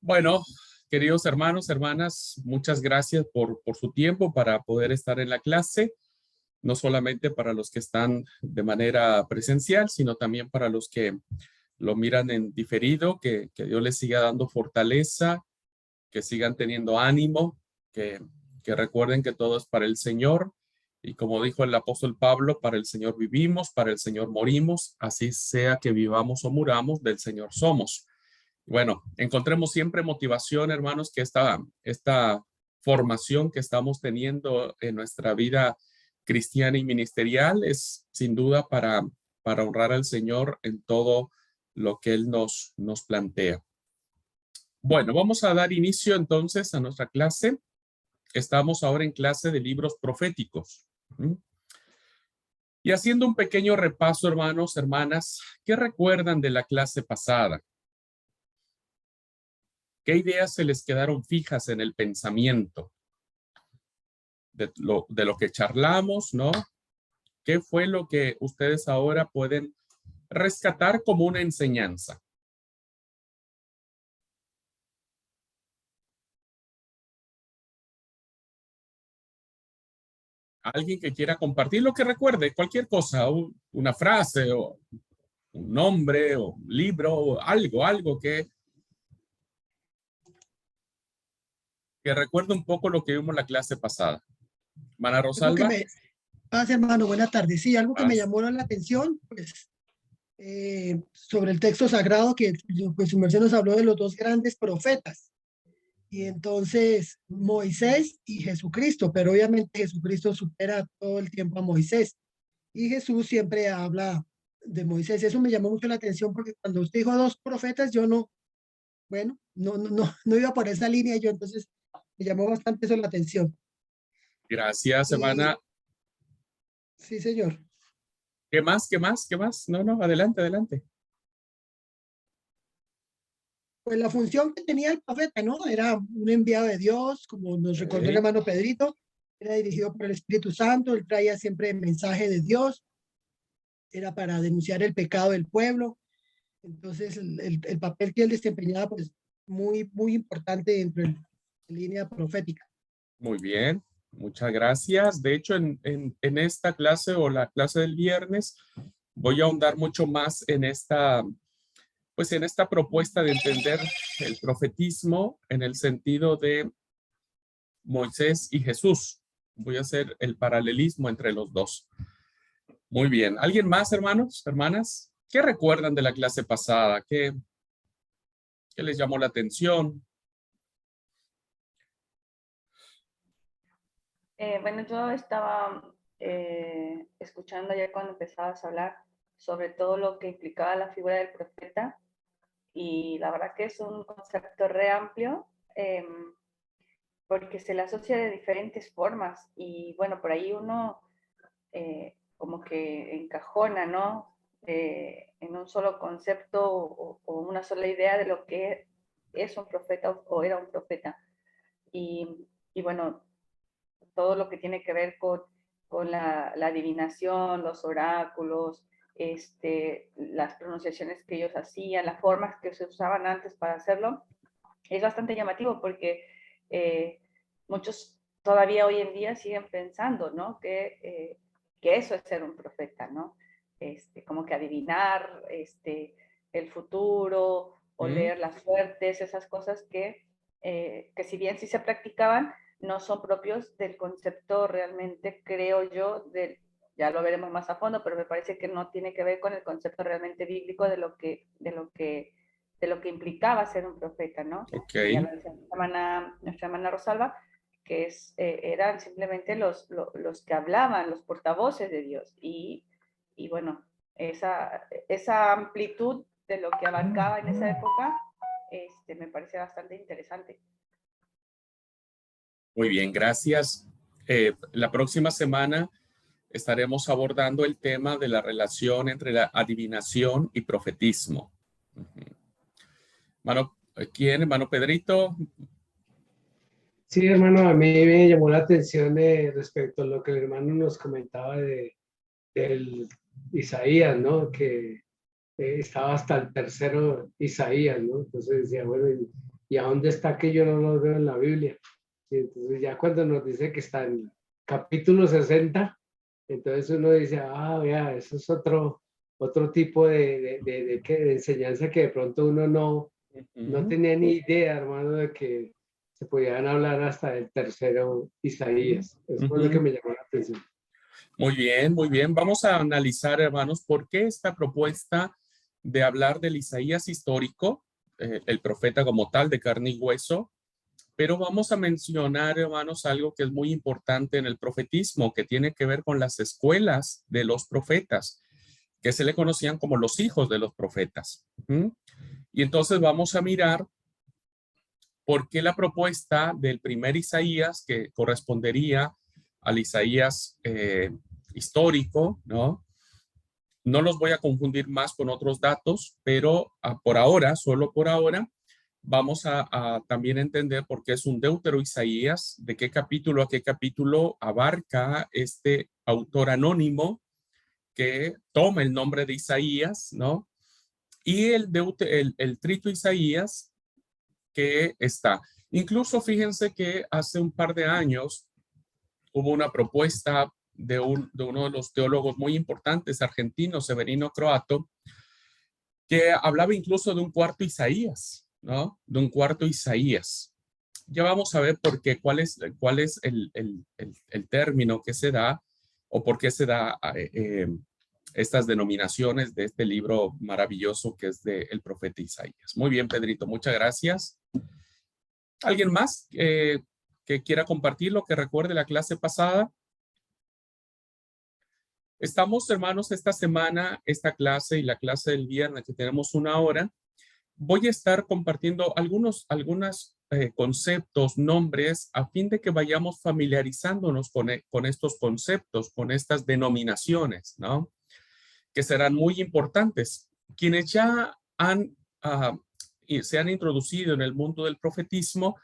Bueno, queridos hermanos, hermanas, muchas gracias por su tiempo para poder estar en la clase, no solamente para los que están de manera presencial, sino también para los que lo miran en diferido, que Dios les siga dando fortaleza, que sigan teniendo ánimo, que recuerden que todo es para el Señor. Y como dijo el apóstol Pablo, para el Señor vivimos, para el Señor morimos, así sea que vivamos o muramos, del Señor somos. Bueno, encontremos siempre motivación, hermanos, que esta formación que estamos teniendo en nuestra vida cristiana y ministerial es sin duda para honrar al Señor en todo lo que Él nos plantea. Bueno, vamos a dar inicio entonces a nuestra clase. Estamos ahora en clase de libros proféticos. Y haciendo un pequeño repaso, hermanos, hermanas, ¿qué recuerdan de la clase pasada? ¿Qué ideas se les quedaron fijas en el pensamiento de lo que charlamos, ¿no? ¿Qué fue lo que ustedes ahora pueden rescatar como una enseñanza? Alguien que quiera compartir lo que recuerde, cualquier cosa, una frase o un nombre o un libro o algo que recuerde un poco lo que vimos en la clase pasada. Mana Algo que Rosalba. me pasa, hermano, buenas tardes. Sí, algo que me Paz. llamó la atención, pues, sobre el texto sagrado, que pues su merced nos habló de los dos grandes profetas. Y entonces Moisés y Jesucristo, pero obviamente Jesucristo supera todo el tiempo a Moisés. Y Jesús siempre habla de Moisés. Eso me llamó mucho la atención porque cuando usted dijo dos profetas, yo no, bueno, no iba por esa línea yo, entonces me llamó bastante eso la atención. Gracias, Y hermana. sí, señor. ¿Qué más? ¿Qué más? ¿Qué más? No, adelante, adelante. Pues la función que tenía el profeta, ¿no? Era un enviado de Dios, como nos recordó el Okay. hermano Pedrito, era dirigido por el Espíritu Santo, él traía siempre el mensaje de Dios, era para denunciar el pecado del pueblo. Entonces, el papel que él desempeñaba, pues, muy importante dentro de la línea profética. Muy bien, muchas gracias. De hecho, en esta clase o la clase del viernes, voy a ahondar mucho más en pues en esta propuesta de entender el profetismo en el sentido de Moisés y Jesús. Voy a hacer el paralelismo entre los dos. Muy bien. ¿Alguien más, hermanos, hermanas? ¿Qué recuerdan de la clase pasada? ¿Qué les llamó la atención? Bueno, yo estaba escuchando ya cuando empezabas a hablar sobre todo lo que implicaba la figura del profeta y la verdad que es un concepto re amplio porque se le asocia de diferentes formas y bueno, por ahí uno como que encajona, ¿no? En un solo concepto o una sola idea de lo que es un profeta o era un profeta. Y bueno, todo lo que tiene que ver con la adivinación, los oráculos, las pronunciaciones que ellos hacían, las formas que se usaban antes para hacerlo, es bastante llamativo porque muchos todavía hoy en día siguen pensando, ¿no? Que eso es ser un profeta, ¿no? Como que adivinar el futuro o leer las suertes, esas cosas que si bien sí se practicaban, no son propios del concepto realmente, creo yo, ya lo veremos más a fondo, pero me parece que no tiene que ver con el concepto realmente bíblico de lo que implicaba ser un profeta, ¿no? Ok. Y ya lo decía nuestra hermana Rosalba, que eran simplemente los que hablaban, los portavoces de Dios. Y bueno, esa amplitud de lo que abarcaba en esa época me parece bastante interesante. Muy bien, gracias. La próxima semana estaremos abordando el tema de la relación entre la adivinación y profetismo. Mano, ¿quién? Hermano Pedrito. Sí, hermano, a mí me llamó la atención respecto a lo que el hermano nos comentaba del Isaías, ¿no? Que estaba hasta el tercero Isaías, ¿no? Entonces decía, bueno, ¿y a dónde está que yo no lo veo en la Biblia? Sí, entonces ya cuando nos dice que está en capítulo 60, entonces uno dice, ah, vea, eso es otro tipo de enseñanza que de pronto uno no tenía ni idea, hermano, de que se podían hablar hasta del tercero Isaías. Eso fue lo que me llamó la atención. Muy bien, muy bien. Vamos a analizar, hermanos, por qué esta propuesta de hablar del Isaías histórico, el profeta como tal de carne y hueso, pero vamos a mencionar, hermanos, algo que es muy importante en el profetismo, que tiene que ver con las escuelas de los profetas, que se le conocían como los hijos de los profetas. Y entonces vamos a mirar por qué la propuesta del primer Isaías, que correspondería al Isaías histórico, ¿no? No los voy a confundir más con otros datos, pero por ahora, solo por ahora, vamos a también entender por qué es un Deutero Isaías, de qué capítulo a qué capítulo abarca este autor anónimo que toma el nombre de Isaías, ¿no? Y el Trito Isaías que está. Incluso fíjense que hace un par de años hubo una propuesta de uno de los teólogos muy importantes argentinos, Severino Croato, que hablaba incluso de un cuarto Isaías, ¿no? De un cuarto Isaías. Ya vamos a ver por qué, cuál es el término que se da o por qué se da estas denominaciones de este libro maravilloso que es del profeta Isaías. Muy bien, Pedrito, muchas gracias. ¿Alguien más que quiera compartir lo que recuerde la clase pasada? Estamos, hermanos, esta semana, esta clase y la clase del viernes, que tenemos 1 hora, voy a estar compartiendo algunos conceptos, nombres, a fin de que vayamos familiarizándonos con estos conceptos, con estas denominaciones, ¿no? Que serán muy importantes. Quienes ya se han introducido en el mundo del profetismo,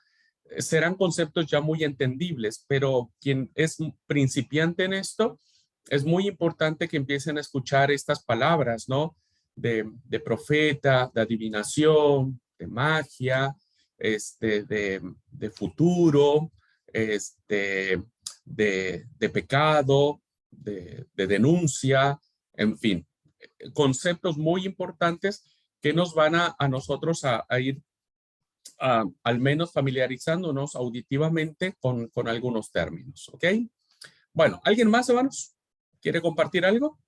serán conceptos ya muy entendibles, pero quien es principiante en esto, es muy importante que empiecen a escuchar estas palabras, ¿no? De profeta, de adivinación, de magia, de futuro, de pecado, de denuncia, en fin, conceptos muy importantes que nos van a nosotros a ir al menos familiarizándonos auditivamente con algunos términos, ¿ok? Bueno, ¿alguien más, hermanos? ¿Quiere compartir algo?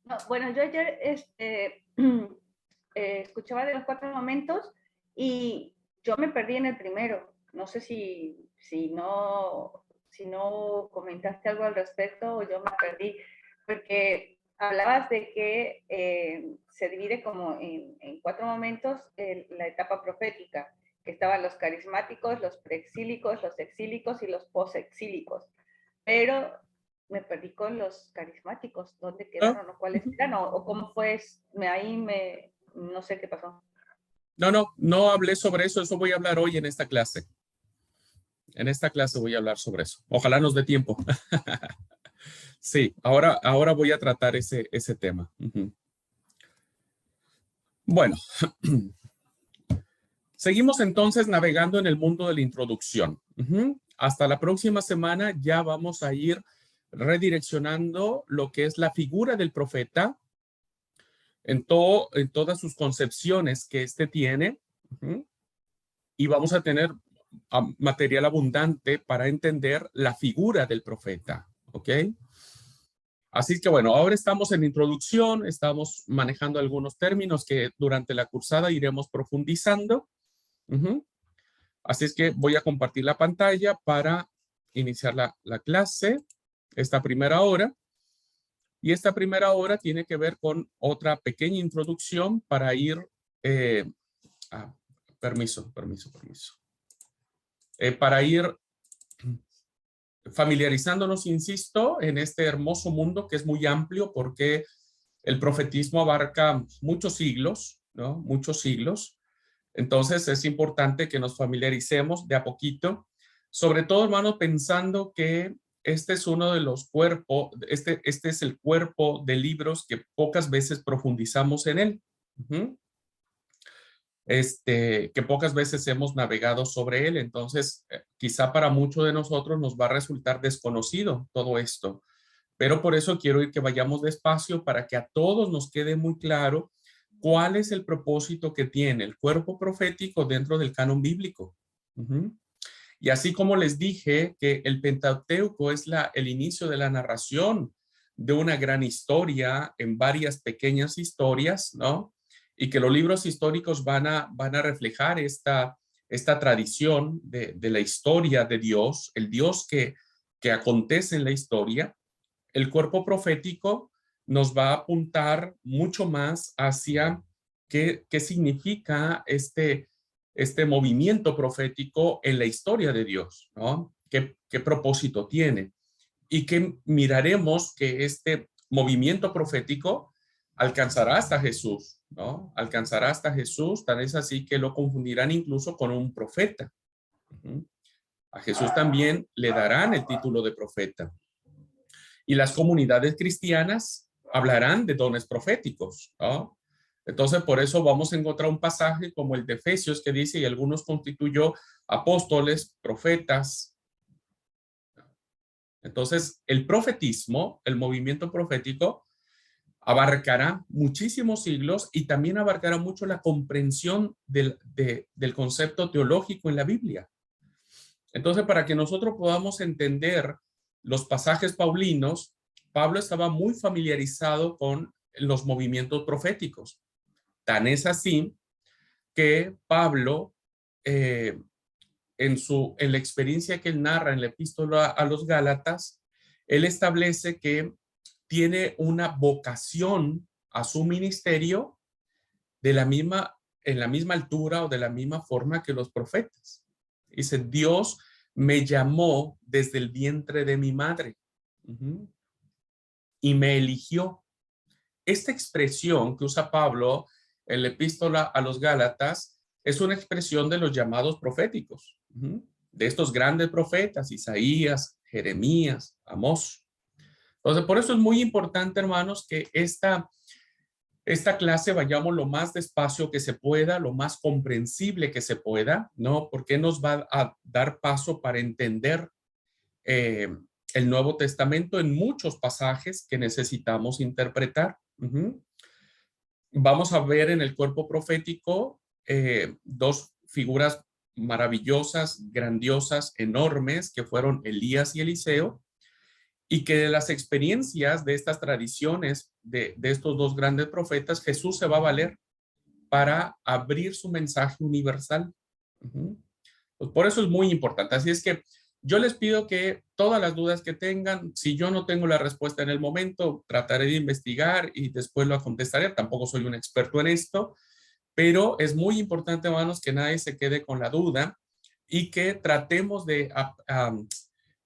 No, bueno, yo ayer escuchaba de los 4 momentos y yo me perdí en el primero. No sé si no comentaste algo al respecto o yo me perdí, porque hablabas de que se divide como en 4 momentos la etapa profética, que estaban los carismáticos, los preexílicos, los exílicos y los posexílicos. Pero me perdí con los carismáticos. ¿Dónde quedaron o cuáles eran? ¿O cómo fue? No sé qué pasó. No hablé sobre eso. Eso voy a hablar hoy en esta clase. En esta clase voy a hablar sobre eso. Ojalá nos dé tiempo. Sí, ahora voy a tratar ese tema. Bueno, seguimos entonces navegando en el mundo de la introducción. Hasta la próxima semana ya vamos a ir redireccionando lo que es la figura del profeta en todas sus concepciones que éste tiene. Y vamos a tener material abundante para entender la figura del profeta. ¿Ok? Así que bueno, ahora estamos en introducción, estamos manejando algunos términos que durante la cursada iremos profundizando. Así es que voy a compartir la pantalla para iniciar la clase, esta primera hora. Y esta primera hora tiene que ver con otra pequeña introducción para ir... permiso. Para ir familiarizándonos, insisto, en este hermoso mundo que es muy amplio porque el profetismo abarca muchos siglos, ¿no? Muchos siglos. Entonces es importante que nos familiaricemos de a poquito, sobre todo, hermanos, pensando que este es uno de los cuerpos, este es el cuerpo de libros que pocas veces profundizamos en él. que pocas veces hemos navegado sobre él. Entonces, quizá para muchos de nosotros nos va a resultar desconocido todo esto. Pero por eso quiero que vayamos despacio para que a todos nos quede muy claro cuál es el propósito que tiene el cuerpo profético dentro del canon bíblico. Y así como les dije que el Pentateuco es el inicio de la narración de una gran historia en varias pequeñas historias, ¿no? Y que los libros históricos van a reflejar esta tradición de la historia de Dios, el Dios que acontece en la historia. El cuerpo profético nos va a apuntar mucho más hacia qué significa este movimiento profético en la historia de Dios, ¿no? ¿Qué propósito tiene? Y que miraremos que este movimiento profético alcanzará hasta Jesús, ¿no? Alcanzará hasta Jesús, tan es así que lo confundirán incluso con un profeta. A Jesús también le darán el título de profeta. Y las comunidades cristianas hablarán de dones proféticos, ¿no? Entonces, por eso vamos a encontrar un pasaje como el de Efesios que dice, y algunos constituyó apóstoles, profetas. Entonces, el profetismo, el movimiento profético, abarcará muchísimos siglos y también abarcará mucho la comprensión del concepto teológico en la Biblia. Entonces, para que nosotros podamos entender los pasajes paulinos, Pablo estaba muy familiarizado con los movimientos proféticos. Tan es así que Pablo, en la experiencia que él narra en la epístola a los Gálatas, él establece que tiene una vocación a su ministerio en la misma altura o de la misma forma que los profetas. Dice, Dios me llamó desde el vientre de mi madre y me eligió. Esta expresión que usa Pablo en la epístola a los Gálatas es una expresión de los llamados proféticos, de estos grandes profetas, Isaías, Jeremías, Amós. Entonces, por eso es muy importante, hermanos, que esta clase vayamos lo más despacio que se pueda, lo más comprensible que se pueda, ¿no? Porque nos va a dar paso para entender el Nuevo Testamento en muchos pasajes que necesitamos interpretar. Vamos a ver en el cuerpo profético dos figuras maravillosas, grandiosas, enormes, que fueron Elías y Eliseo, y que de las experiencias de estas tradiciones de estos dos grandes profetas, Jesús se va a valer para abrir su mensaje universal. Pues por eso es muy importante. Así es que yo les pido que todas las dudas que tengan, si yo no tengo la respuesta en el momento, trataré de investigar y después lo contestaré. Tampoco soy un experto en esto, pero es muy importante, hermanos, que nadie se quede con la duda y que tratemos de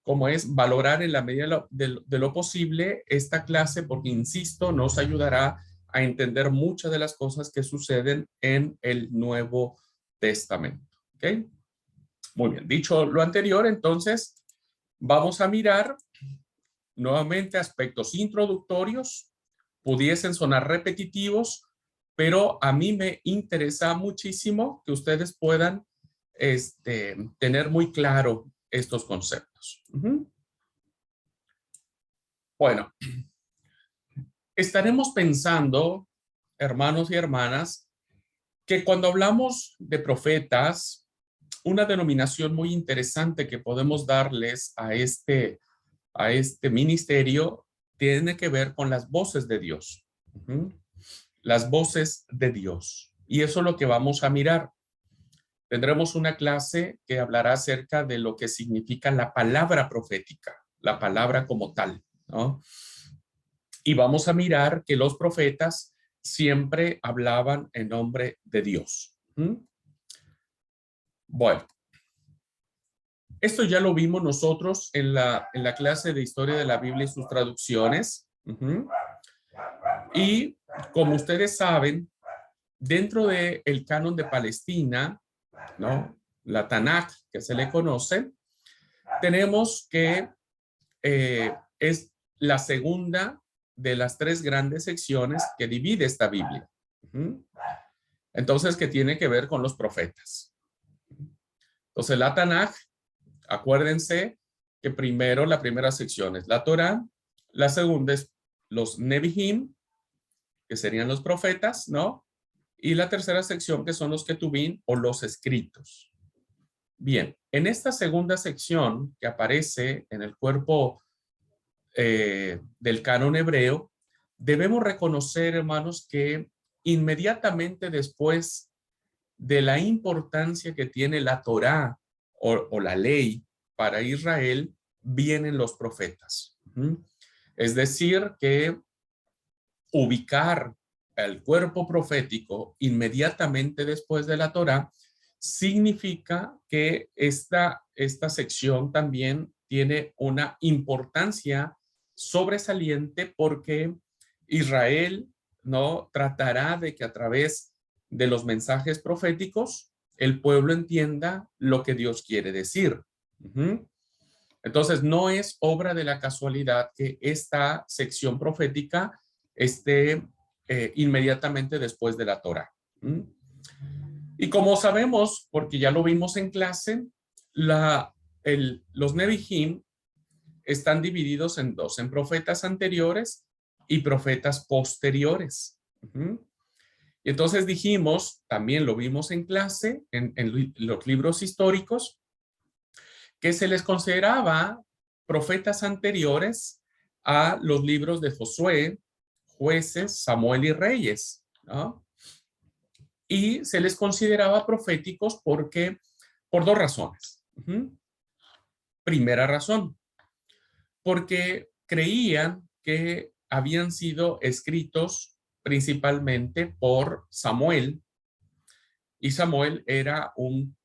como es valorar en la medida de lo posible esta clase, porque insisto, nos ayudará a entender muchas de las cosas que suceden en el Nuevo Testamento. ¿Ok? Muy bien, dicho lo anterior, entonces vamos a mirar nuevamente aspectos introductorios, pudiesen sonar repetitivos, pero a mí me interesa muchísimo que ustedes puedan tener muy claro estos conceptos. Bueno, estaremos pensando, hermanos y hermanas, que cuando hablamos de profetas, una denominación muy interesante que podemos darles a este ministerio tiene que ver con las voces de Dios. Las voces de Dios. Y eso es lo que vamos a mirar. Tendremos una clase que hablará acerca de lo que significa la palabra profética, la palabra como tal, ¿no? Y vamos a mirar que los profetas siempre hablaban en nombre de Dios. Bueno, esto ya lo vimos nosotros en la clase de Historia de la Biblia y sus traducciones. Y como ustedes saben, dentro del canon de Palestina, ¿no? La Tanakh, que se le conoce, tenemos que es la segunda de las tres grandes secciones que divide esta Biblia. Entonces, que tiene que ver con los profetas. Entonces, la Tanaj, acuérdense que primero la primera sección es la Torá, la segunda es los Nevi'im, que serían los profetas, ¿no? Y la tercera sección, que son los Ketubim o los escritos. Bien, en esta segunda sección que aparece en el cuerpo del canon hebreo, debemos reconocer, hermanos, que inmediatamente después de la importancia que tiene la Torá o la ley para Israel, vienen los profetas. Es decir, que ubicar el cuerpo profético inmediatamente después de la Torá significa que esta sección también tiene una importancia sobresaliente porque Israel no tratará de que a través de los mensajes proféticos el pueblo entienda lo que Dios quiere decir. Entonces, no es obra de la casualidad que esta sección profética esté inmediatamente después de la Torá. Y como sabemos, porque ya lo vimos en clase, los Nevi'im están divididos en dos, en profetas anteriores y profetas posteriores. Y entonces dijimos, también lo vimos en clase, en los libros históricos, que se les consideraba profetas anteriores a los libros de Josué, Jueces, Samuel y Reyes, ¿no? Y se les consideraba proféticos porque, por dos razones. Primera razón, porque creían que habían sido escritos principalmente por Samuel, y Samuel era un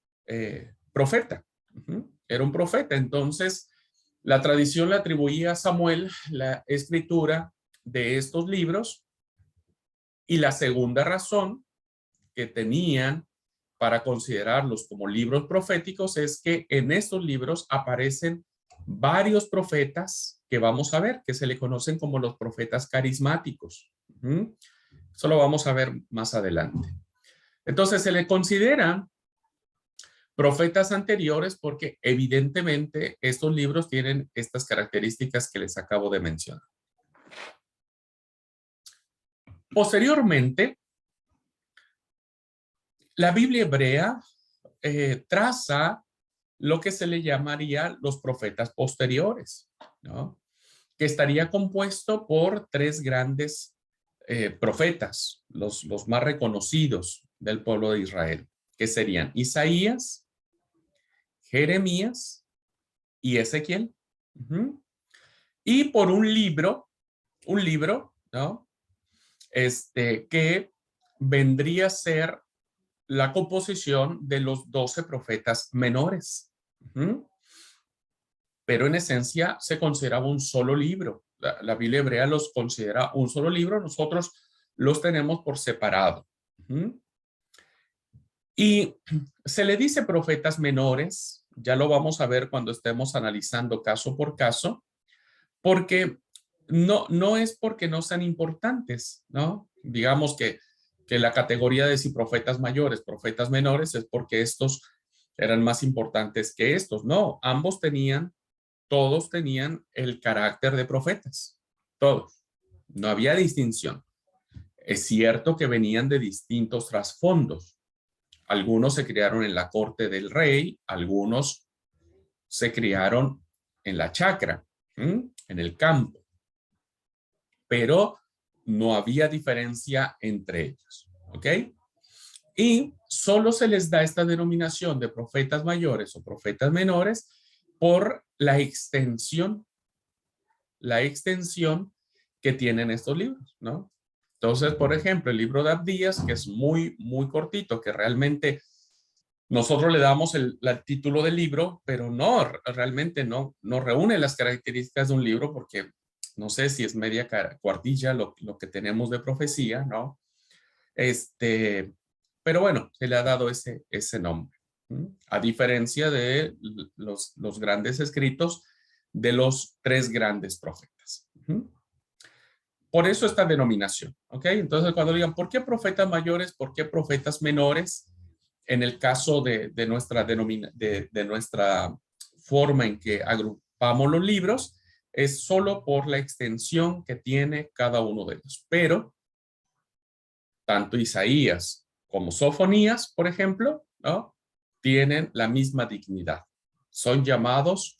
profeta. Era un profeta. Entonces, la tradición le atribuía a Samuel la escritura de estos libros. Y la segunda razón que tenían para considerarlos como libros proféticos es que en estos libros aparecen varios profetas que vamos a ver, que se le conocen como los profetas carismáticos. Eso lo vamos a ver más adelante. Entonces se le consideran profetas anteriores porque evidentemente estos libros tienen estas características que les acabo de mencionar. Posteriormente, la Biblia hebrea traza lo que se le llamaría los profetas posteriores, ¿no? Que estaría compuesto por tres grandes profetas, los más reconocidos del pueblo de Israel, que serían Isaías, Jeremías y Ezequiel. Y por un libro, ¿no? Que vendría a ser la composición de los 12 profetas menores. Pero en esencia se consideraba un solo libro. La Biblia hebrea los considera un solo libro, nosotros los tenemos por separado. Y se le dice profetas menores, ya lo vamos a ver cuando estemos analizando caso por caso, porque no es porque no sean importantes, ¿no? Digamos que la categoría de si profetas mayores, profetas menores, es porque estos eran más importantes que estos. No, todos tenían el carácter de profetas, todos. No había distinción. Es cierto que venían de distintos trasfondos. Algunos se criaron en la corte del rey, algunos se criaron en la chacra, en el campo. Pero no había diferencia entre ellos, ¿ok? Y solo se les da esta denominación de profetas mayores o profetas menores por la extensión que tienen estos libros, ¿no? Entonces, por ejemplo, el libro de Abdías, que es muy, muy cortito, que realmente nosotros le damos el título del libro, pero realmente no reúne las características de un libro porque no sé si es media cuartilla lo que tenemos de profecía, ¿no? Pero bueno, se le ha dado ese nombre, a diferencia de los grandes escritos de los tres grandes profetas. Por eso esta denominación, ¿ok? Entonces, cuando digan, ¿por qué profetas mayores? ¿Por qué profetas menores? En el caso de nuestra forma en que agrupamos los libros, es solo por la extensión que tiene cada uno de ellos. Pero, tanto Isaías como Sofonías, por ejemplo, ¿no? Tienen la misma dignidad. Son llamados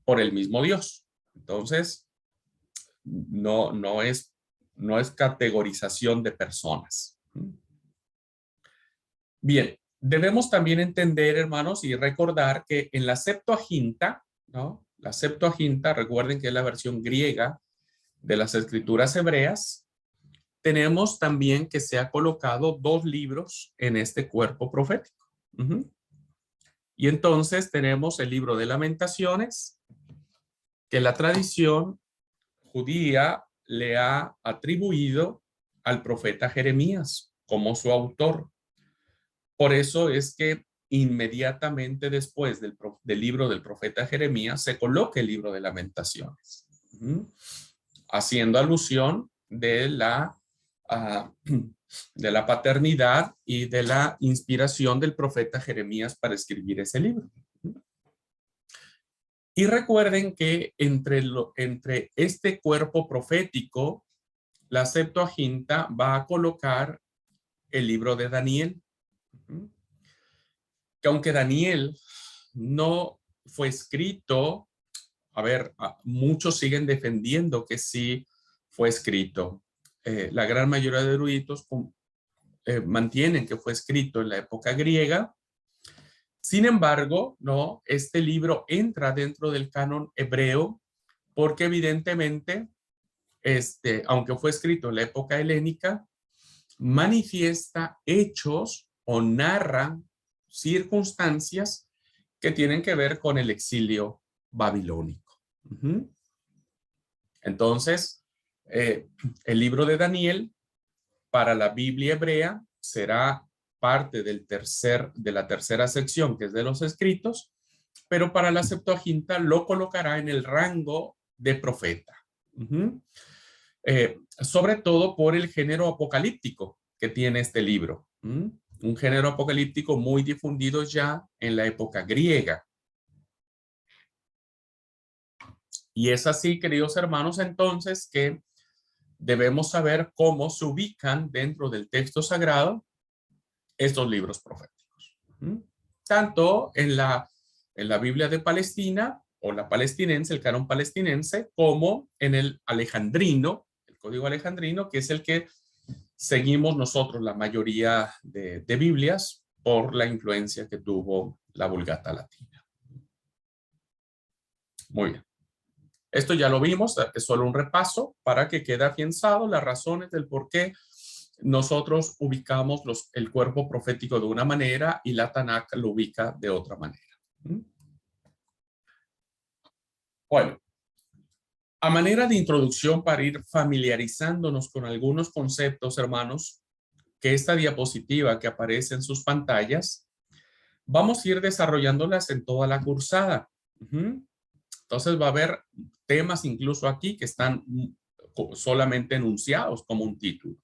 por el mismo Dios. Entonces, no es categorización de personas. Bien, debemos también entender, hermanos, y recordar que en la Septuaginta, ¿no? La Septuaginta, recuerden que es la versión griega de las escrituras hebreas, tenemos también que se ha colocado 2 libros en este cuerpo profético. Y entonces tenemos el libro de Lamentaciones, que la tradición judía le ha atribuido al profeta Jeremías como su autor. Por eso es que inmediatamente después del libro del profeta Jeremías se coloca el libro de Lamentaciones, haciendo alusión de la paternidad y de la inspiración del profeta Jeremías para escribir ese libro. Y recuerden que entre este cuerpo profético, la Septuaginta va a colocar el libro de Daniel. Que aunque Daniel no fue escrito, a ver, muchos siguen defendiendo que sí fue escrito. La gran mayoría de eruditos mantienen que fue escrito en la época griega. Sin embargo, no, este libro entra dentro del canon hebreo porque evidentemente, aunque fue escrito en la época helénica, manifiesta hechos o narra circunstancias que tienen que ver con el exilio babilónico. Entonces, el libro de Daniel para la Biblia hebrea será parte de la tercera sección, que es de los escritos, pero para la Septuaginta lo colocará en el rango de profeta. Sobre todo por el género apocalíptico que tiene este libro. Un género apocalíptico muy difundido ya en la época griega. Y es así, queridos hermanos, entonces, que debemos saber cómo se ubican dentro del texto sagrado estos libros proféticos. Tanto en la Biblia de Palestina o la palestinense, el canon palestinense, como en el alejandrino, el código alejandrino, que es el que seguimos nosotros, la mayoría de Biblias, por la influencia que tuvo la Vulgata Latina. Muy bien. Esto ya lo vimos, es solo un repaso para que quede afianzado las razones del por qué nosotros ubicamos el cuerpo profético de una manera y la Tanakh lo ubica de otra manera. Bueno, a manera de introducción para ir familiarizándonos con algunos conceptos, hermanos, que esta diapositiva que aparece en sus pantallas, vamos a ir desarrollándolas en toda la cursada. Entonces va a haber temas incluso aquí que están solamente enunciados como un título.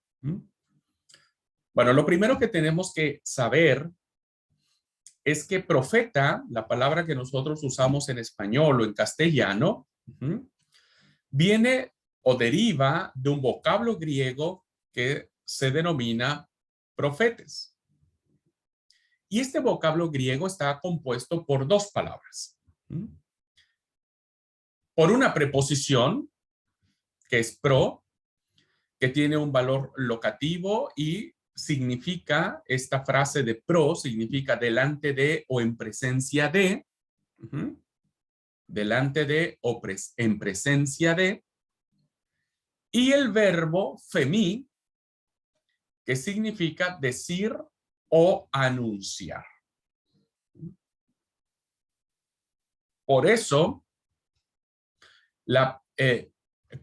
Bueno, lo primero que tenemos que saber es que profeta, la palabra que nosotros usamos en español o en castellano, viene o deriva de un vocablo griego que se denomina profetes. Y este vocablo griego está compuesto por 2 palabras. Por una preposición, que es pro, que tiene un valor locativo y significa, esta frase de pro, significa delante de o en presencia de, delante de o en presencia de, y el verbo femi, que significa decir o anunciar. Por eso,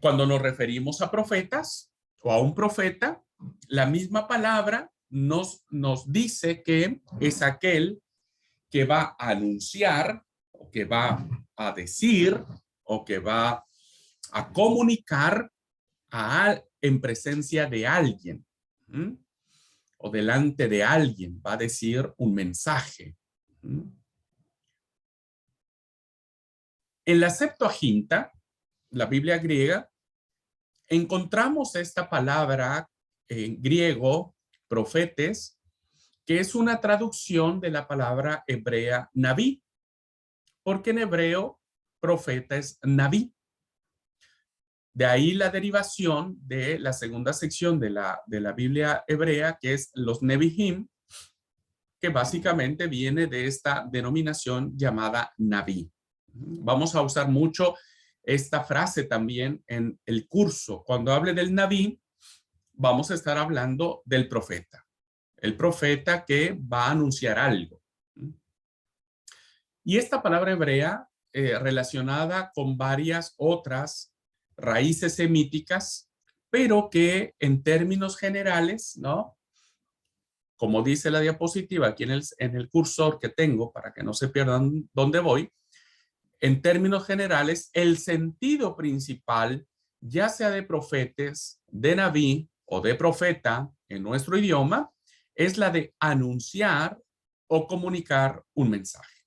cuando nos referimos a profetas o a un profeta, la misma palabra nos dice que es aquel que va a anunciar o que va a decir o que va a comunicar en presencia de alguien, o delante de alguien, va a decir un mensaje. En la Septuaginta, la Biblia griega, encontramos esta palabra en griego, profetes, que es una traducción de la palabra hebrea naví, porque en hebreo profeta es naví. De ahí la derivación de la segunda sección de la Biblia hebrea, que es los Nevi'im, que básicamente viene de esta denominación llamada naví. Vamos a usar mucho esta frase también en el curso. Cuando hable del naví, vamos a estar hablando del profeta. El profeta que va a anunciar algo. Y esta palabra hebrea, relacionada con varias otras raíces semíticas, pero que en términos generales, ¿no? Como dice la diapositiva aquí en el cursor que tengo, para que no se pierdan dónde voy, en términos generales, el sentido principal, ya sea de profetes, de naví o de profeta en nuestro idioma, es la de anunciar o comunicar un mensaje.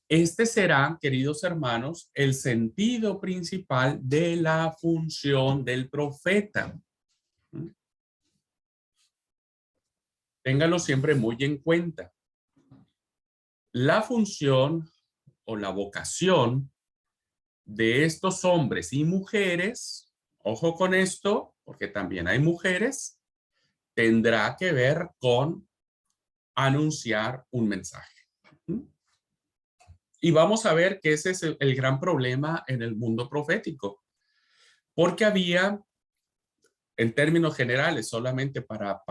Este será, queridos hermanos, el sentido principal de la función del profeta. Ténganlo siempre muy en cuenta. La función o la vocación de estos hombres y mujeres, ojo con esto, porque también hay mujeres, tendrá que ver con anunciar un mensaje. Y vamos a ver que ese es el gran problema en el mundo profético, porque había, en términos generales, solamente para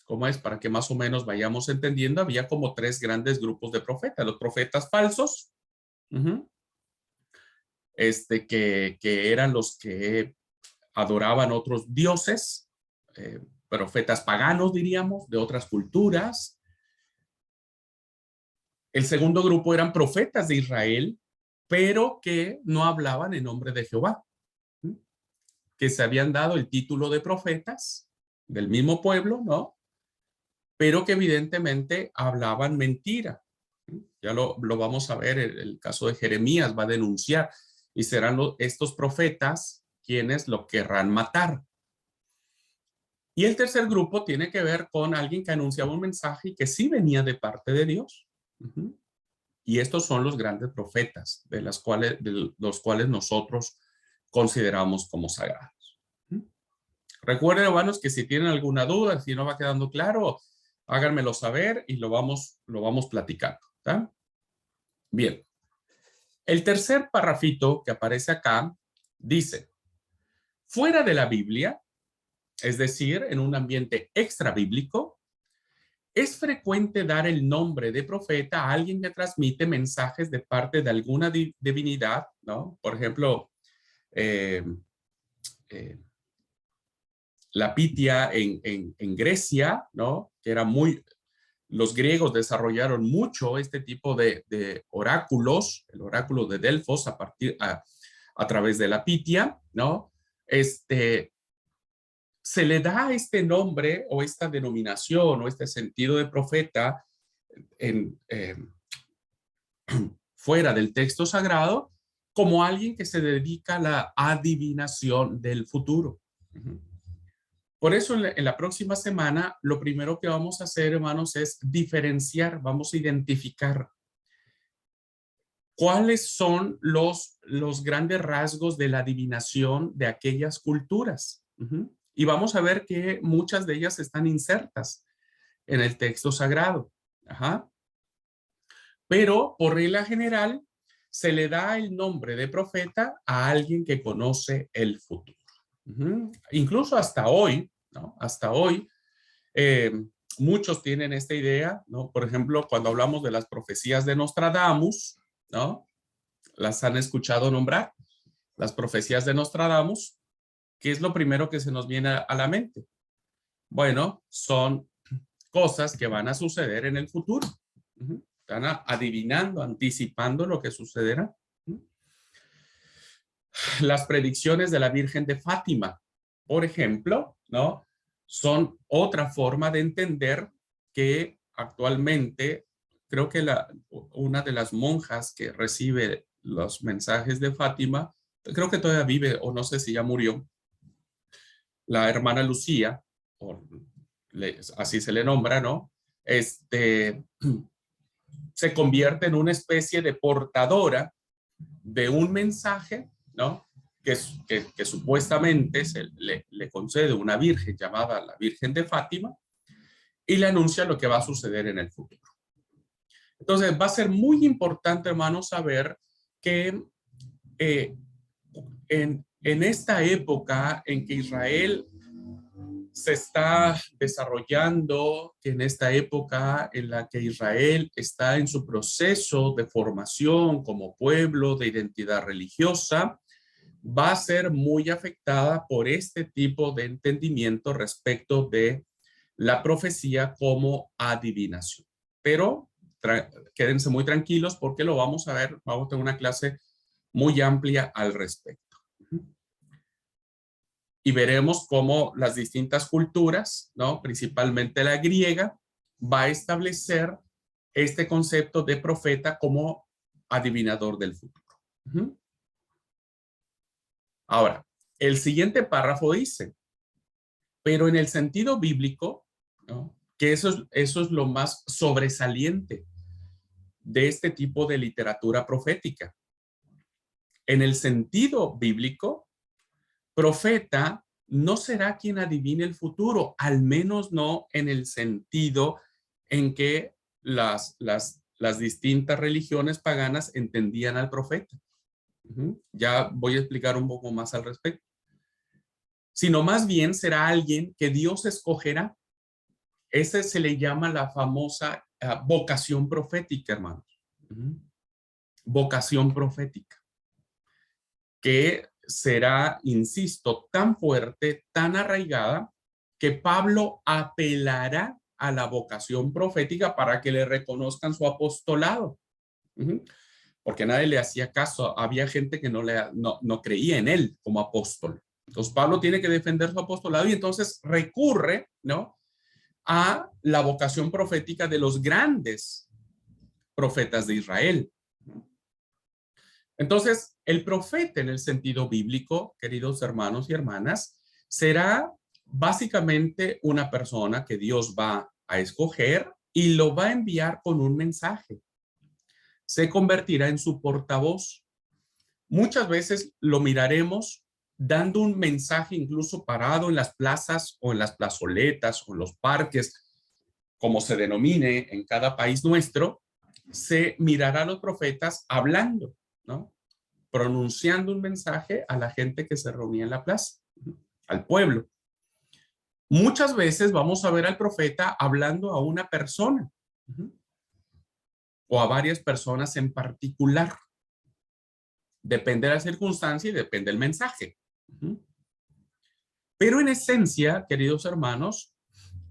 ¿cómo es? Para que más o menos vayamos entendiendo, había como 3 grandes grupos de profetas. Los profetas falsos, que eran los que adoraban otros dioses, profetas paganos, diríamos, de otras culturas. El segundo grupo eran profetas de Israel, pero que no hablaban en nombre de Jehová, que se habían dado el título de profetas del mismo pueblo, ¿no? Pero que evidentemente hablaban mentira. Ya lo vamos a ver, el caso de Jeremías va a denunciar, y serán estos profetas quienes lo querrán matar. Y el tercer grupo tiene que ver con alguien que anunciaba un mensaje y que sí venía de parte de Dios. Y estos son los grandes profetas, de los cuales nosotros consideramos como sagrados. Recuerden, hermanos, que si tienen alguna duda, si no va quedando claro, háganmelo saber y lo vamos platicando. ¿Tá? Bien. El tercer parrafito que aparece acá dice: fuera de la Biblia, es decir, en un ambiente extra bíblico, es frecuente dar el nombre de profeta a alguien que transmite mensajes de parte de alguna divinidad, ¿no? Por ejemplo, la Pitia en Grecia, ¿no? Que era los griegos desarrollaron mucho este tipo de oráculos, el oráculo de Delfos a través de la Pitia, ¿no? Se le da este nombre o esta denominación o este sentido de profeta fuera del texto sagrado como alguien que se dedica a la adivinación del futuro. Por eso en la próxima semana lo primero que vamos a hacer, hermanos, es diferenciar, vamos a identificar cuáles son los grandes rasgos de la adivinación de aquellas culturas. Y vamos a ver que muchas de ellas están insertas en el texto sagrado. Pero por regla general se le da el nombre de profeta a alguien que conoce el futuro. Incluso hasta hoy, ¿no? Hasta hoy, muchos tienen esta idea, ¿no? Por ejemplo, cuando hablamos de las profecías de Nostradamus, ¿no? ¿Las han escuchado nombrar? Las profecías de Nostradamus. ¿Qué es lo primero que se nos viene a la mente? Bueno, son cosas que van a suceder en el futuro. Están adivinando, anticipando lo que sucederá. Las predicciones de la Virgen de Fátima, por ejemplo, ¿no? Son otra forma de entender que actualmente creo que una de las monjas que recibe los mensajes de Fátima, creo que todavía vive o no sé si ya murió, la hermana Lucía, así se le nombra, ¿no? Se convierte en una especie de portadora de un mensaje, ¿no? Que supuestamente le concede una virgen llamada la Virgen de Fátima y le anuncia lo que va a suceder en el futuro. Entonces va a ser muy importante, hermanos, saber que en esta época en que Israel se está desarrollando, que en esta época en la que Israel está en su proceso de formación como pueblo de identidad religiosa, va a ser muy afectada por este tipo de entendimiento respecto de la profecía como adivinación. Pero quédense muy tranquilos porque lo vamos a ver, vamos a tener una clase muy amplia al respecto. Y veremos cómo las distintas culturas, ¿no? Principalmente la griega, va a establecer este concepto de profeta como adivinador del futuro. Ahora, el siguiente párrafo dice, pero en el sentido bíblico, ¿no? Que eso es lo más sobresaliente de este tipo de literatura profética. En el sentido bíblico, profeta no será quien adivine el futuro, al menos no en el sentido en que las distintas religiones paganas entendían al profeta. Ya voy a explicar un poco más al respecto. Sino más bien será alguien que Dios escogerá. Ese se le llama la famosa vocación profética, hermanos. Vocación profética. Que será, insisto, tan fuerte, tan arraigada, que Pablo apelará a la vocación profética para que le reconozcan su apostolado. Porque nadie le hacía caso. Había gente que no creía en él como apóstol. Entonces Pablo tiene que defender su apostolado y entonces recurre, ¿no?, a la vocación profética de los grandes profetas de Israel. Entonces, el profeta en el sentido bíblico, queridos hermanos y hermanas, será básicamente una persona que Dios va a escoger y lo va a enviar con un mensaje. Se convertirá en su portavoz. Muchas veces lo miraremos dando un mensaje incluso parado en las plazas o en las plazoletas o en los parques, como se denomine en cada país nuestro, se mirará a los profetas hablando, ¿no?, pronunciando un mensaje a la gente que se reunía en la plaza, al pueblo. Muchas veces vamos a ver al profeta hablando a una persona o a varias personas en particular. Depende de la circunstancia y depende del mensaje. Pero en esencia, queridos hermanos,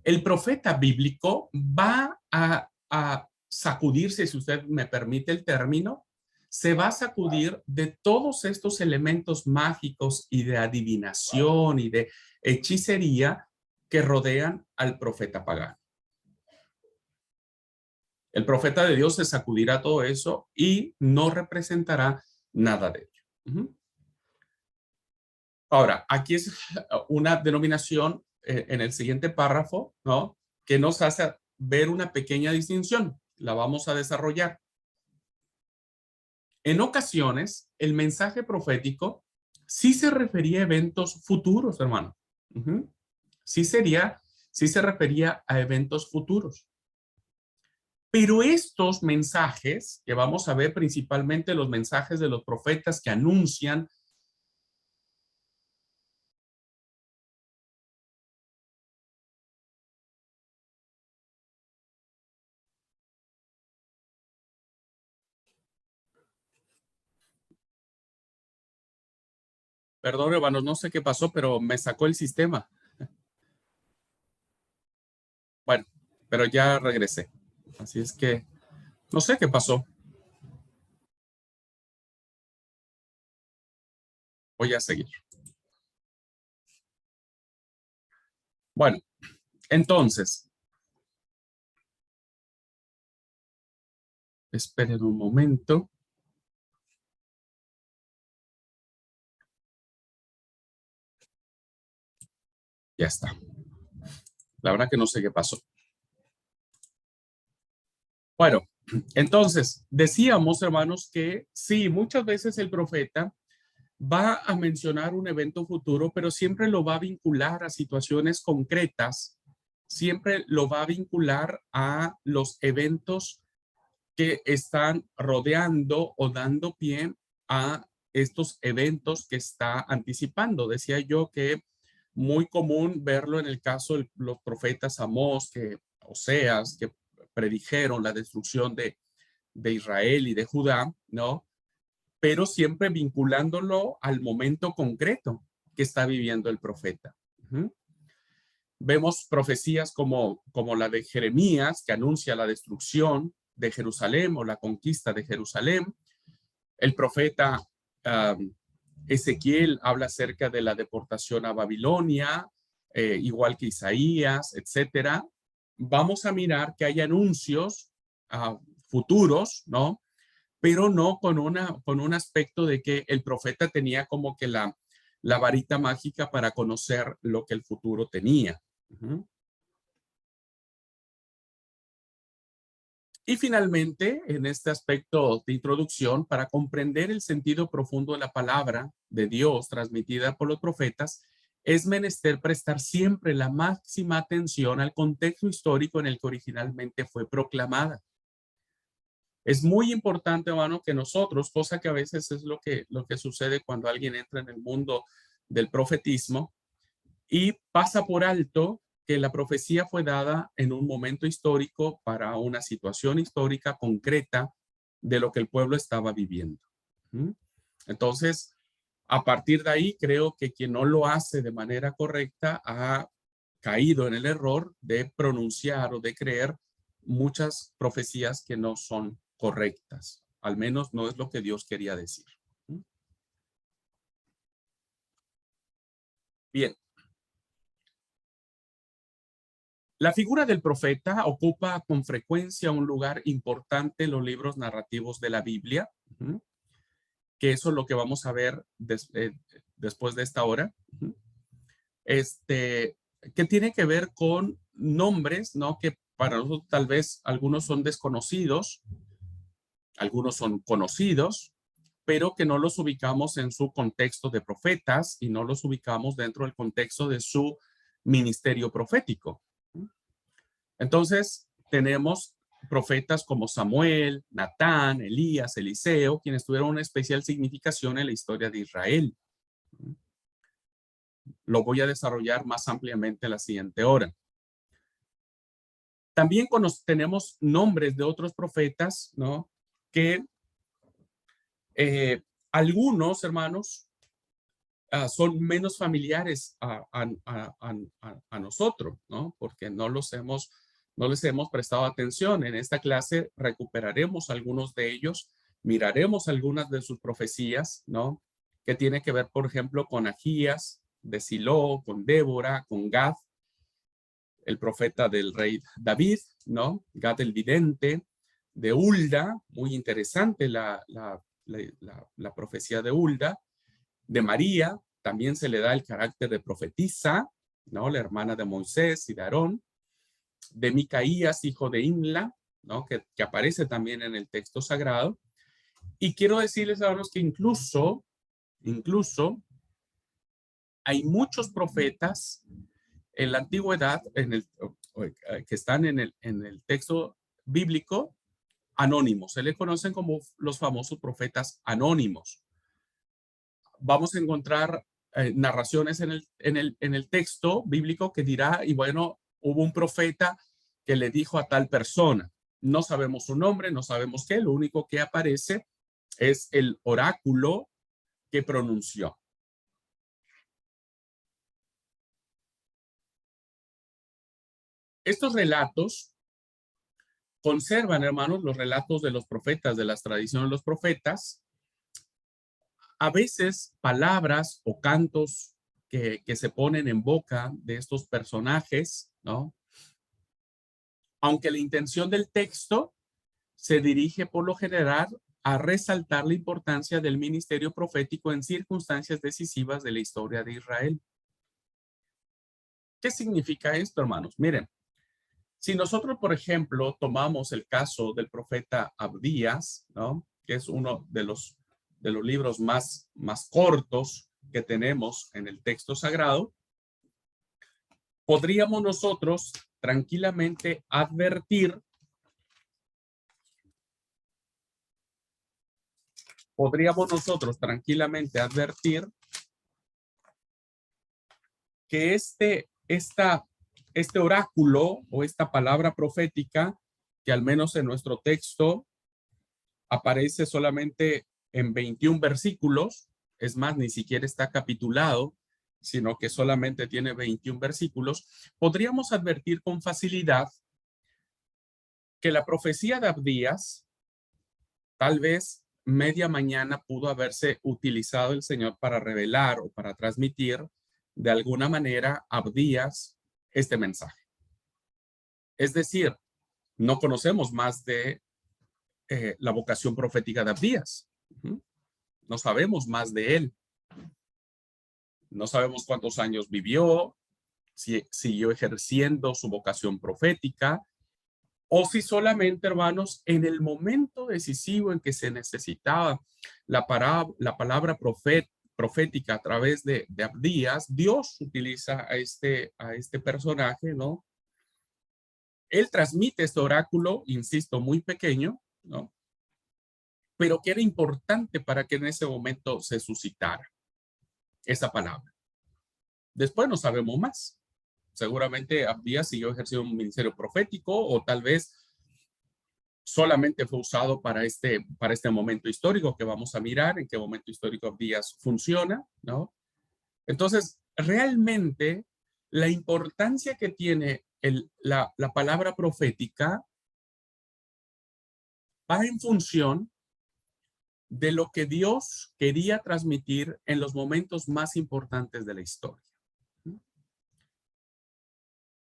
el profeta bíblico va a sacudirse, si usted me permite el término, se va a sacudir de todos estos elementos mágicos y de adivinación y de hechicería que rodean al profeta pagano. El profeta de Dios se sacudirá todo eso y no representará nada de ello. Ahora, aquí es una denominación en el siguiente párrafo, ¿no?, que nos hace ver una pequeña distinción. La vamos a desarrollar. En ocasiones, el mensaje profético sí se refería a eventos futuros, hermano. Sí se refería a eventos futuros. Pero estos mensajes, que vamos a ver principalmente los mensajes de los profetas que anuncian Perdón, hermanos, no sé qué pasó, pero me sacó el sistema. Bueno, pero ya regresé. Así es que No sé qué pasó. Voy a seguir. Bueno, entonces, esperen un momento. Ya está. La verdad que no sé qué pasó. Bueno, entonces, decíamos, hermanos, que sí, muchas veces el profeta va a mencionar un evento futuro, pero siempre lo va a vincular a situaciones concretas, siempre lo va a vincular a los eventos que están rodeando o dando pie a estos eventos que está anticipando. Decía yo que muy común verlo en el caso de los profetas Amós, Oseas, que predijeron la destrucción de Israel y de Judá, ¿no? Pero siempre vinculándolo al momento concreto que está viviendo el profeta. Vemos profecías como la de Jeremías, que anuncia la destrucción de Jerusalén o la conquista de Jerusalén. El profeta Ezequiel habla acerca de la deportación a Babilonia, igual que Isaías, etcétera. Vamos a mirar que hay anuncios futuros, ¿no? Pero no con un aspecto de que el profeta tenía como que la varita mágica para conocer lo que el futuro tenía. Y finalmente, en este aspecto de introducción, para comprender el sentido profundo de la palabra de Dios transmitida por los profetas, es menester prestar siempre la máxima atención al contexto histórico en el que originalmente fue proclamada. Es muy importante, hermano, que nosotros, cosa que a veces es lo que sucede cuando alguien entra en el mundo del profetismo y pasa por alto que la profecía fue dada en un momento histórico para una situación histórica concreta de lo que el pueblo estaba viviendo. Entonces, a partir de ahí, creo que quien no lo hace de manera correcta ha caído en el error de pronunciar o de creer muchas profecías que no son correctas. Al menos no es lo que Dios quería decir. Bien. La figura del profeta ocupa con frecuencia un lugar importante en los libros narrativos de la Biblia, que eso es lo que vamos a ver después de esta hora. Que tiene que ver con nombres, ¿no? Que para nosotros tal vez algunos son desconocidos, algunos son conocidos, pero que no los ubicamos en su contexto de profetas y no los ubicamos dentro del contexto de su ministerio profético. Entonces, tenemos profetas como Samuel, Natán, Elías, Eliseo, quienes tuvieron una especial significación en la historia de Israel. Lo voy a desarrollar más ampliamente en la siguiente hora. También tenemos nombres de otros profetas, ¿no? Que algunos, hermanos, son menos familiares a nosotros, ¿no? Porque no les hemos prestado atención. En esta clase recuperaremos algunos de ellos, miraremos algunas de sus profecías, ¿no? Que tiene que ver, por ejemplo, con Agías, de Silo, con Débora, con Gad, el profeta del rey David, ¿no? Gad el vidente, de Hulda, muy interesante la profecía de Hulda, de María, también se le da el carácter de profetisa, ¿no? La hermana de Moisés y de Aarón, de Micaías, hijo de Imla, ¿no? Que aparece también en el texto sagrado. Y quiero decirles, hermanos, que incluso hay muchos profetas en la antigüedad que están en el texto bíblico anónimos. Se les conocen como los famosos profetas anónimos. Vamos a encontrar narraciones en el texto bíblico que dirá, y bueno, hubo un profeta que le dijo a tal persona. No sabemos su nombre, no sabemos qué, lo único que aparece es el oráculo que pronunció. Estos relatos conservan, hermanos, los relatos de los profetas, de las tradiciones de los profetas, a veces palabras o cantos que se ponen en boca de estos personajes, ¿no? Aunque la intención del texto se dirige por lo general a resaltar la importancia del ministerio profético en circunstancias decisivas de la historia de Israel. ¿Qué significa esto, hermanos? Miren, si nosotros, por ejemplo, tomamos el caso del profeta Abdías, ¿no? Que es uno de los libros más cortos que tenemos en el texto sagrado, podríamos nosotros tranquilamente advertir que este oráculo o esta palabra profética, que al menos en nuestro texto aparece solamente en 21 versículos, es más, ni siquiera está capitulado, sino que solamente tiene 21 versículos, podríamos advertir con facilidad que la profecía de Abdías, tal vez media mañana pudo haberse utilizado el Señor para revelar o para transmitir de alguna manera a Abdías este mensaje. Es decir, no conocemos más de la vocación profética de Abdías. No sabemos más de él. No sabemos cuántos años vivió, si siguió ejerciendo su vocación profética, o si solamente, hermanos, en el momento decisivo en que se necesitaba la palabra profética a través de Abdías, Dios utiliza a este personaje, ¿no? Él transmite este oráculo, insisto, muy pequeño, ¿no? Pero que era importante para que en ese momento se suscitara esa palabra. Después no sabemos más. Seguramente Abdías siguió ejerciendo un ministerio profético o tal vez solamente fue usado para este momento histórico que vamos a mirar, en qué momento histórico Abdías funciona, ¿no? Entonces, realmente la importancia que tiene la palabra profética va en función de lo que Dios quería transmitir en los momentos más importantes de la historia.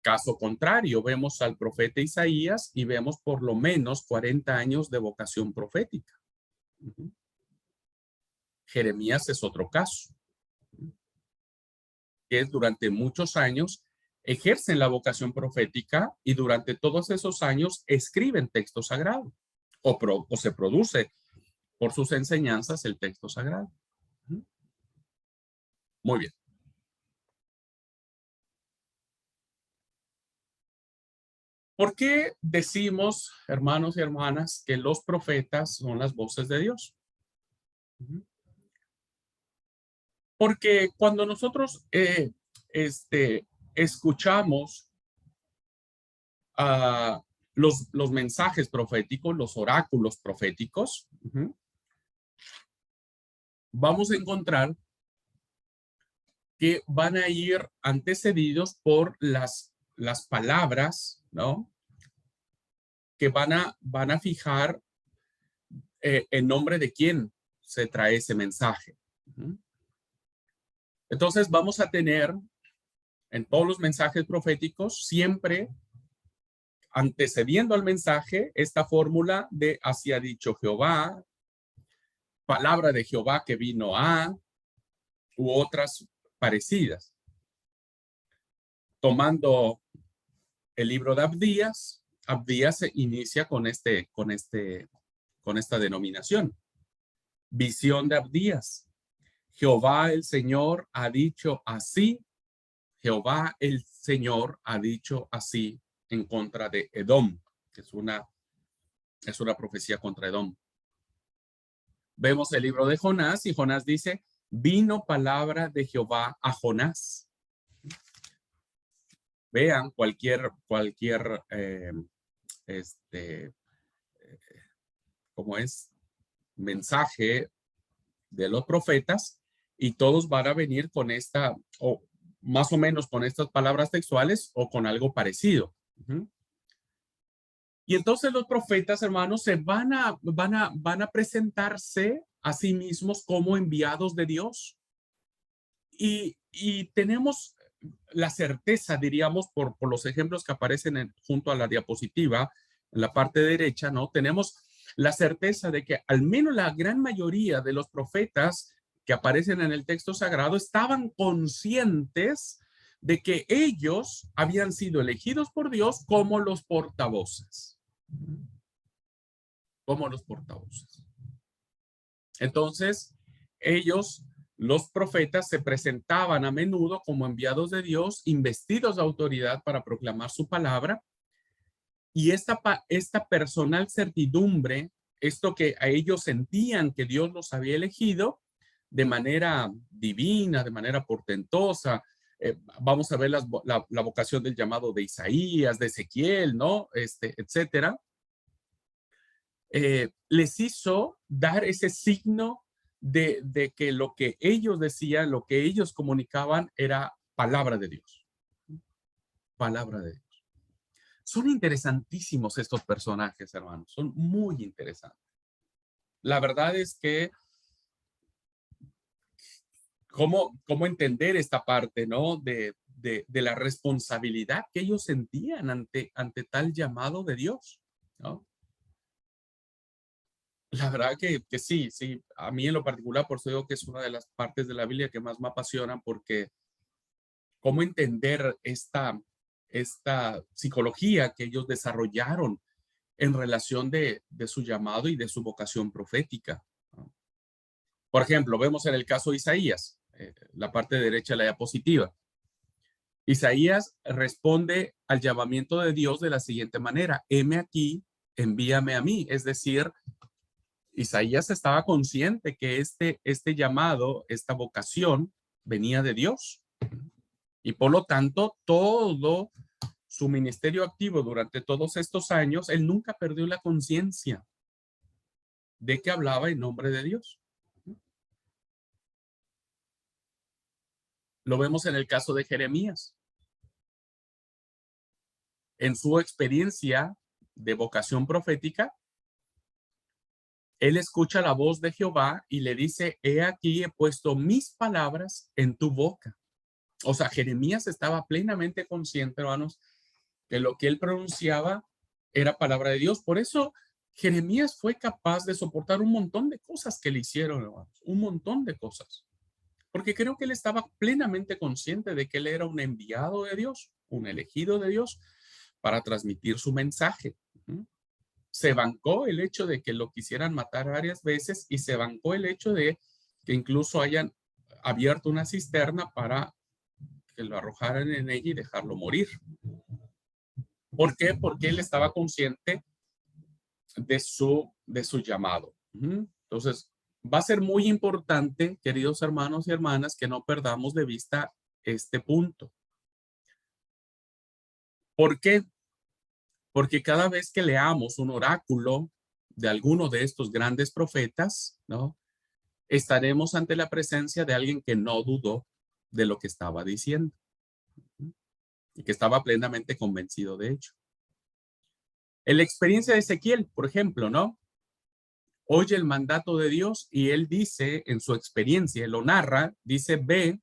Caso contrario, vemos al profeta Isaías y vemos por lo menos 40 años de vocación profética. Jeremías es otro caso, que es durante muchos años ejercen la vocación profética y durante todos esos años escriben texto sagrado o se produce por sus enseñanzas el texto sagrado. Muy bien. ¿Por qué decimos, hermanos y hermanas, que los profetas son las voces de Dios? Porque cuando nosotros escuchamos los mensajes proféticos, los oráculos proféticos, vamos a encontrar que van a ir antecedidos por las palabras, ¿no? Que van a fijar en nombre de quién se trae ese mensaje. Entonces vamos a tener en todos los mensajes proféticos siempre antecediendo al mensaje esta fórmula de así ha dicho Jehová, palabra de Jehová que vino a, u otras parecidas. Tomando el libro de Abdías, Abdías se inicia con esta denominación. Visión de Abdías. Jehová el Señor ha dicho así. Jehová el Señor ha dicho así en contra de Edom, que es una profecía contra Edom. Vemos el libro de Jonás y Jonás dice, vino palabra de Jehová a Jonás. Vean cualquier como es mensaje de los profetas y todos van a venir con esta, o más o menos con estas palabras textuales o con algo parecido. Y entonces los profetas, hermanos, van a presentarse a sí mismos como enviados de Dios. Y tenemos la certeza, diríamos, por los ejemplos que aparecen junto a la diapositiva, en la parte derecha, ¿no? Tenemos la certeza de que al menos la gran mayoría de los profetas que aparecen en el texto sagrado estaban conscientes de que ellos habían sido elegidos por Dios como los portavoces. Como los portavoces. Entonces, ellos, los profetas, se presentaban a menudo como enviados de Dios, investidos de autoridad para proclamar su palabra. Y esta personal certidumbre, esto que a ellos sentían que Dios los había elegido de manera divina, de manera portentosa. Vamos a ver la vocación del llamado de Isaías, de Ezequiel, ¿no? Etcétera. Les hizo dar ese signo de que lo que ellos decían, lo que ellos comunicaban era palabra de Dios. Palabra de Dios. Son interesantísimos estos personajes, hermanos. Son muy interesantes. La verdad es que cómo entender esta parte, ¿no? De la responsabilidad que ellos sentían ante tal llamado de Dios, ¿no? La verdad que sí. A mí en lo particular, por eso digo que es una de las partes de la Biblia que más me apasionan, porque cómo entender esta psicología que ellos desarrollaron en relación de su llamado y de su vocación profética, ¿no? Por ejemplo, vemos en el caso de Isaías, la parte derecha de la diapositiva. Isaías responde al llamamiento de Dios de la siguiente manera: heme aquí, envíame a mí. Es decir, Isaías estaba consciente que este llamado, esta vocación, venía de Dios. Y por lo tanto, todo su ministerio activo durante todos estos años, él nunca perdió la conciencia de que hablaba en nombre de Dios. Lo vemos en el caso de Jeremías. En su experiencia de vocación profética, él escucha la voz de Jehová y le dice: he aquí, he puesto mis palabras en tu boca. O sea, Jeremías estaba plenamente consciente, hermanos, que lo que él pronunciaba era palabra de Dios. Por eso Jeremías fue capaz de soportar un montón de cosas que le hicieron, hermanos, un montón de cosas. Porque creo que él estaba plenamente consciente de que él era un enviado de Dios, un elegido de Dios para transmitir su mensaje. Se bancó el hecho de que lo quisieran matar varias veces, y se bancó el hecho de que incluso hayan abierto una cisterna para que lo arrojaran en ella y dejarlo morir. ¿Por qué? Porque él estaba consciente de su llamado. Entonces, va a ser muy importante, queridos hermanos y hermanas, que no perdamos de vista este punto. ¿Por qué? Porque cada vez que leamos un oráculo de alguno de estos grandes profetas, ¿no?, estaremos ante la presencia de alguien que no dudó de lo que estaba diciendo y que estaba plenamente convencido de ello. En la experiencia de Ezequiel, por ejemplo, ¿no?, oye el mandato de Dios y él dice en su experiencia, él lo narra, dice: ve,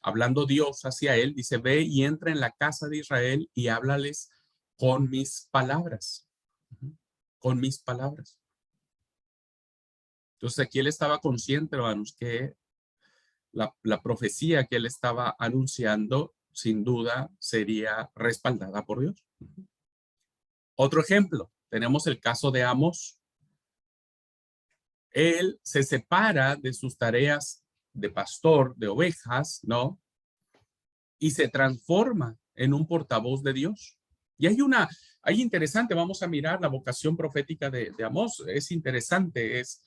hablando Dios hacia él, dice: ve y entra en la casa de Israel y háblales con mis palabras. Con mis palabras. Entonces aquí él estaba consciente, hermanos, que la profecía que él estaba anunciando sin duda sería respaldada por Dios. Otro ejemplo, tenemos el caso de Amós. Él se separa de sus tareas de pastor de ovejas, ¿no?, y se transforma en un portavoz de Dios. Y hay interesante, vamos a mirar la vocación profética de Amós. Es interesante, es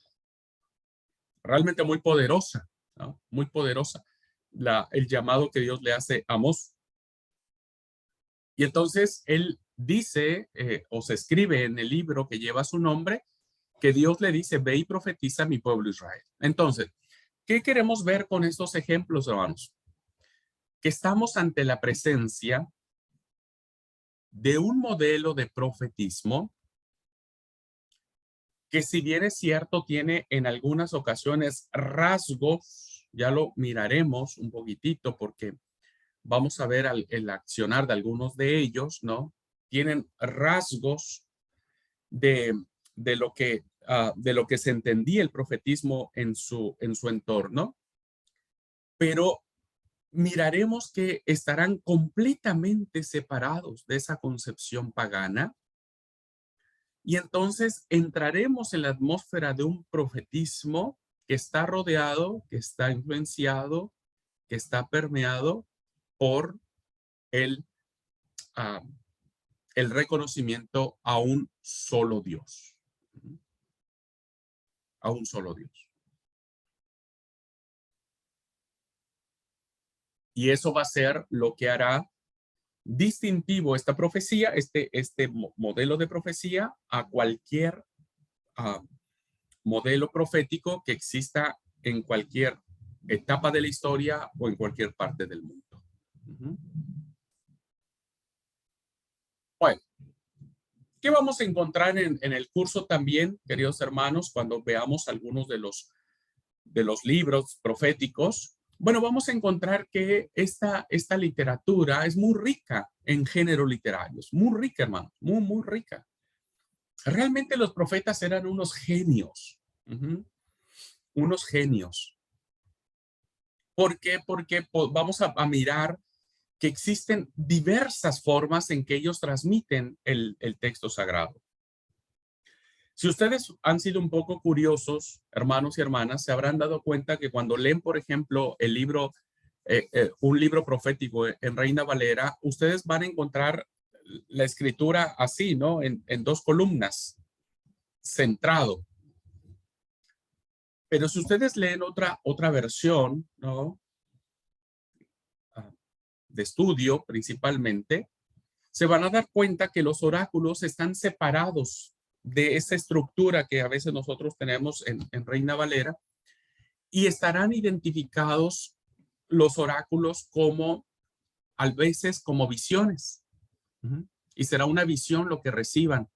realmente muy poderosa, ¿no?, muy poderosa el llamado que Dios le hace a Amós. Y entonces él dice, o se escribe en el libro que lleva su nombre, que Dios le dice: ve y profetiza a mi pueblo Israel. Entonces, ¿qué queremos ver con estos ejemplos, hermanos? Que estamos ante la presencia de un modelo de profetismo que, si bien es cierto, tiene en algunas ocasiones rasgos, ya lo miraremos un poquitito porque vamos a ver el accionar de algunos de ellos, ¿no? Tienen rasgos de, de lo que se entendía el profetismo en su entorno, pero miraremos que estarán completamente separados de esa concepción pagana. Y entonces entraremos en la atmósfera de un profetismo que está rodeado, que está influenciado, que está permeado por el, uh, el reconocimiento a un solo Dios. A un solo Dios. Y eso va a ser lo que hará distintivo esta profecía, este modelo de profecía, a cualquier modelo profético que exista en cualquier etapa de la historia o en cualquier parte del mundo. Bueno, ¿qué vamos a encontrar en el curso también, queridos hermanos, cuando veamos algunos de los libros proféticos? Bueno, vamos a encontrar que esta literatura es muy rica en género literario, es muy rica, hermanos, muy, muy rica. Realmente los profetas eran unos genios, unos genios. ¿Por qué? Porque vamos a mirar que existen diversas formas en que ellos transmiten el texto sagrado. Si ustedes han sido un poco curiosos, hermanos y hermanas, se habrán dado cuenta que cuando leen, por ejemplo, el libro, un libro profético en Reina Valera, ustedes van a encontrar la escritura así, ¿no? En dos columnas, centrado. Pero si ustedes leen otra versión, ¿no? De estudio principalmente, se van a dar cuenta que los oráculos están separados de esa estructura que a veces nosotros tenemos en Reina Valera, y estarán identificados los oráculos como, a veces, como visiones. Y será una visión lo que reciban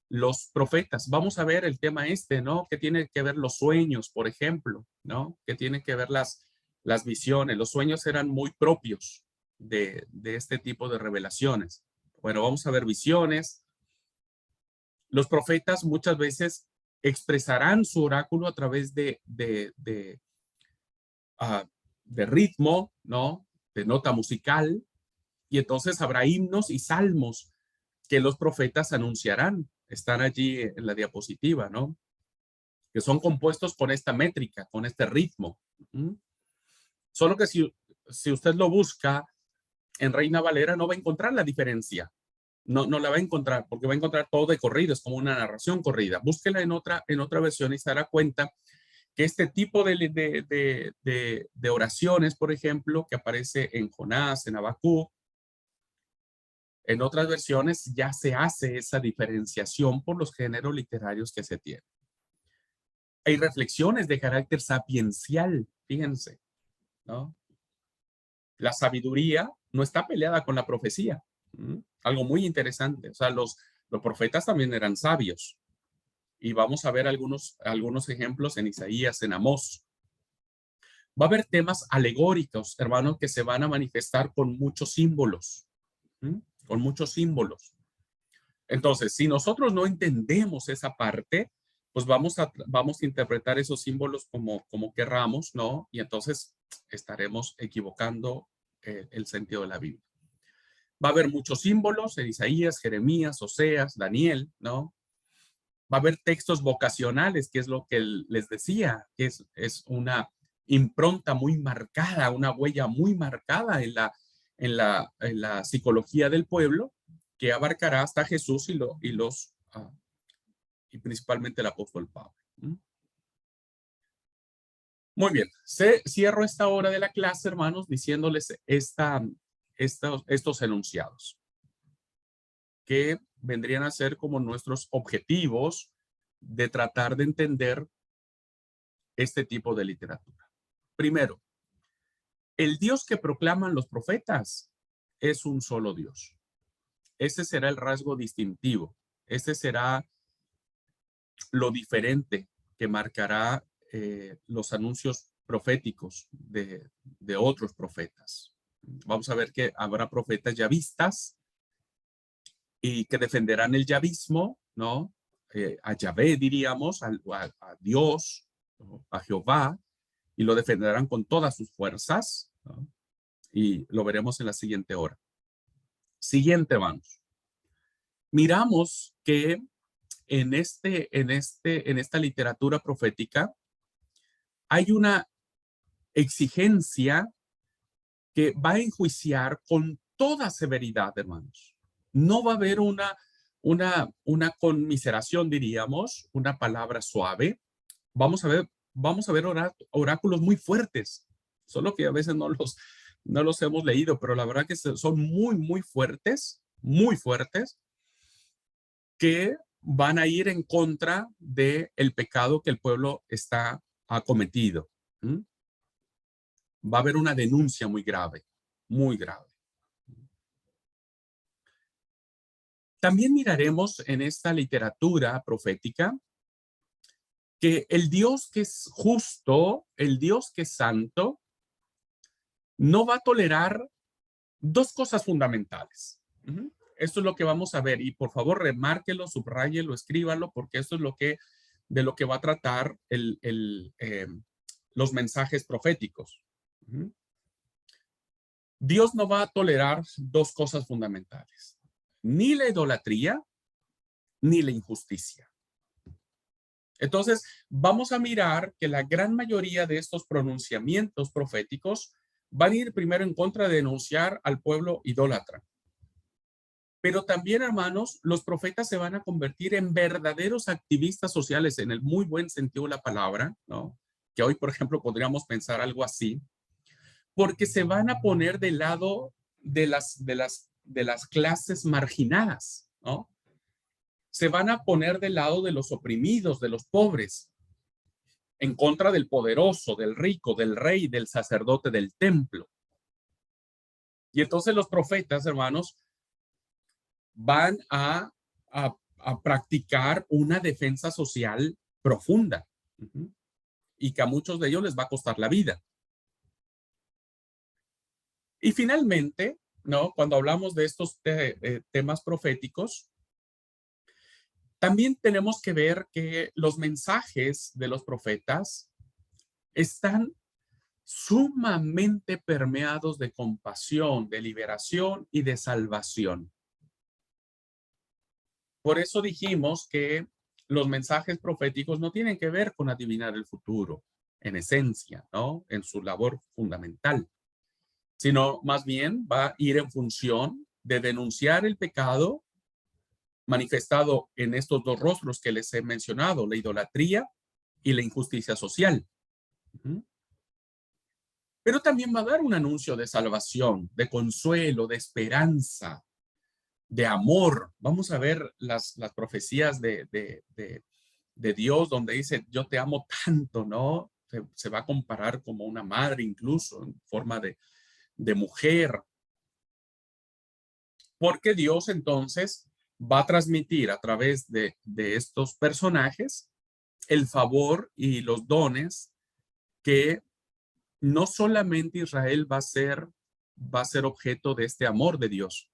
los profetas. Vamos a ver el tema ¿no? Que tiene que ver los sueños, por ejemplo, ¿no? Que tiene que ver las visiones. Los sueños eran muy propios de este tipo de revelaciones. Bueno, vamos a ver visiones. Los profetas muchas veces expresarán su oráculo a través de ritmo, ¿no? De nota musical. Y entonces habrá himnos y salmos que los profetas anunciarán. Están allí en la diapositiva, ¿no? Que son compuestos con esta métrica, con este ritmo. Solo que si usted lo busca en Reina Valera, no va a encontrar la diferencia. No la va a encontrar, porque va a encontrar todo de corrido, es como una narración corrida. Búsquela en otra versión y se dará cuenta que este tipo de oraciones, por ejemplo, que aparece en Jonás, en Habacuc, en otras versiones ya se hace esa diferenciación por los géneros literarios que se tienen. Hay reflexiones de carácter sapiencial, fíjense, ¿no? La sabiduría no está peleada con la profecía. Algo muy interesante. O sea, los profetas también eran sabios. Y vamos a ver algunos ejemplos en Isaías, en Amós. Va a haber temas alegóricos, hermanos, que se van a manifestar con muchos símbolos. Con muchos símbolos. Entonces, si nosotros no entendemos esa parte, pues vamos a interpretar esos símbolos como querramos, ¿no? Y entonces estaremos equivocando el sentido de la Biblia. Va a haber muchos símbolos en Isaías, Jeremías, Oseas, Daniel, ¿no? Va a haber textos vocacionales, que es lo que les decía, que es una impronta muy marcada, una huella muy marcada en la psicología del pueblo, que abarcará hasta Jesús y principalmente el apóstol Pablo. Muy bien, cierro esta hora de la clase, hermanos, diciéndoles estos enunciados, que vendrían a ser como nuestros objetivos de tratar de entender este tipo de literatura. Primero, el Dios que proclaman los profetas es un solo Dios. Ese será el rasgo distintivo. Ese será lo diferente que marcará los anuncios proféticos de otros profetas. Vamos a ver que habrá profetas yavistas y que defenderán el yavismo, ¿no? A Yahvé, diríamos, a Dios, ¿no? A Jehová, y lo defenderán con todas sus fuerzas, ¿no? Y lo veremos en la siguiente hora. Siguiente, vamos. Miramos que en esta literatura profética hay una exigencia que va a enjuiciar con toda severidad, hermanos. No va a haber una conmiseración, diríamos, una palabra suave. Vamos a ver oráculos muy fuertes, solo que a veces no los hemos leído, pero la verdad que son muy fuertes, que van a ir en contra del pecado que el pueblo ha cometido. ¿Mm? Va a haber una denuncia muy grave, muy grave. También miraremos en esta literatura profética que el Dios que es justo, el Dios que es santo, no va a tolerar dos cosas fundamentales. Esto es lo que vamos a ver, y por favor remárquelo, subráyelo, escríbalo, porque esto es de lo que va a tratar los mensajes proféticos. Dios no va a tolerar dos cosas fundamentales: ni la idolatría, ni la injusticia. Entonces, vamos a mirar que la gran mayoría de estos pronunciamientos proféticos van a ir primero en contra de denunciar al pueblo idólatra. Pero también, hermanos, los profetas se van a convertir en verdaderos activistas sociales en el muy buen sentido de la palabra, ¿no? Que hoy, por ejemplo, podríamos pensar algo así, porque se van a poner del lado de las clases marginadas, ¿no? Se van a poner del lado de los oprimidos, de los pobres, en contra del poderoso, del rico, del rey, del sacerdote del templo. Y entonces los profetas, hermanos, van a practicar una defensa social profunda, y que a muchos de ellos les va a costar la vida. Y finalmente, ¿no? Cuando hablamos de estos temas proféticos, también tenemos que ver que los mensajes de los profetas están sumamente permeados de compasión, de liberación y de salvación. Por eso dijimos que los mensajes proféticos no tienen que ver con adivinar el futuro, en esencia, ¿no? En su labor fundamental, sino más bien va a ir en función de denunciar el pecado manifestado en estos dos rostros que les he mencionado, la idolatría y la injusticia social. Pero también va a dar un anuncio de salvación, de consuelo, de esperanza, de amor. Vamos a ver las profecías de Dios, donde dice, yo te amo tanto, ¿no? Se va a comparar como una madre, incluso en forma de mujer. Porque Dios entonces va a transmitir a través de estos personajes el favor y los dones que no solamente Israel va a ser objeto de este amor de Dios.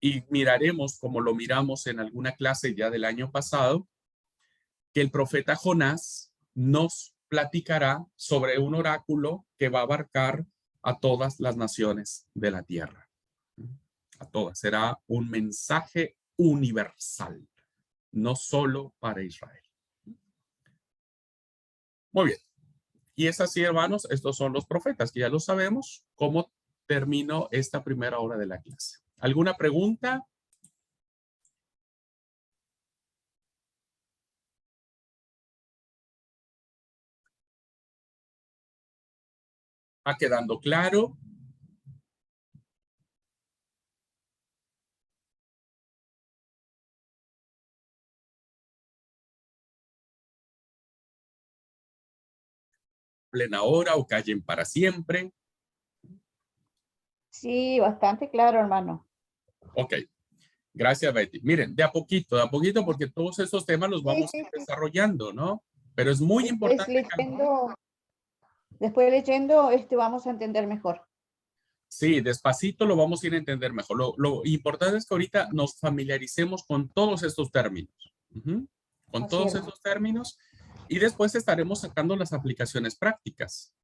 Y miraremos, como lo miramos en alguna clase ya del año pasado, que el profeta Jonás nos platicará sobre un oráculo que va a abarcar a todas las naciones de la tierra. A todas. Será un mensaje universal, no solo para Israel. Muy bien. Y es así, hermanos, estos son los profetas, que ya lo sabemos. ¿Cómo termino esta primera hora de la clase? ¿Alguna pregunta? ¿Va quedando claro? ¿Plena hora o callen para siempre? Sí, bastante claro, hermano. Ok. Gracias, Betty. Miren, de a poquito, porque todos esos temas los vamos Sí, sí, sí. desarrollando, ¿no? Pero es muy importante. Después leyendo, vamos a entender mejor. Sí, despacito lo vamos a ir a entender mejor. Lo importante es que ahorita nos familiaricemos con todos estos términos. Con Así todos es. estos términos. Y después estaremos sacando las aplicaciones prácticas.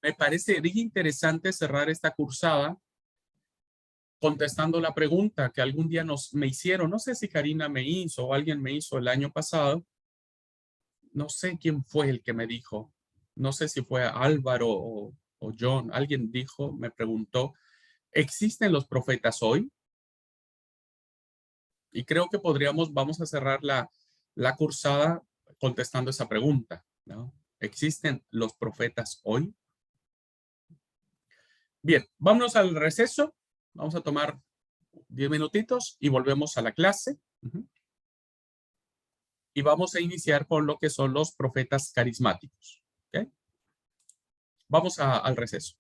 Me parece interesante cerrar esta cursada contestando la pregunta que algún día me hicieron. No sé si Karina me hizo o alguien me hizo el año pasado. No sé quién fue el que me dijo. No sé si fue Álvaro o John. Alguien dijo, me preguntó, ¿existen los profetas hoy? Y creo que vamos a cerrar la cursada contestando esa pregunta, ¿no? ¿Existen los profetas hoy? Bien, vámonos al receso. Vamos a tomar 10 minutitos y volvemos a la clase. Y vamos a iniciar con lo que son los profetas carismáticos. ¿Okay? Vamos al receso.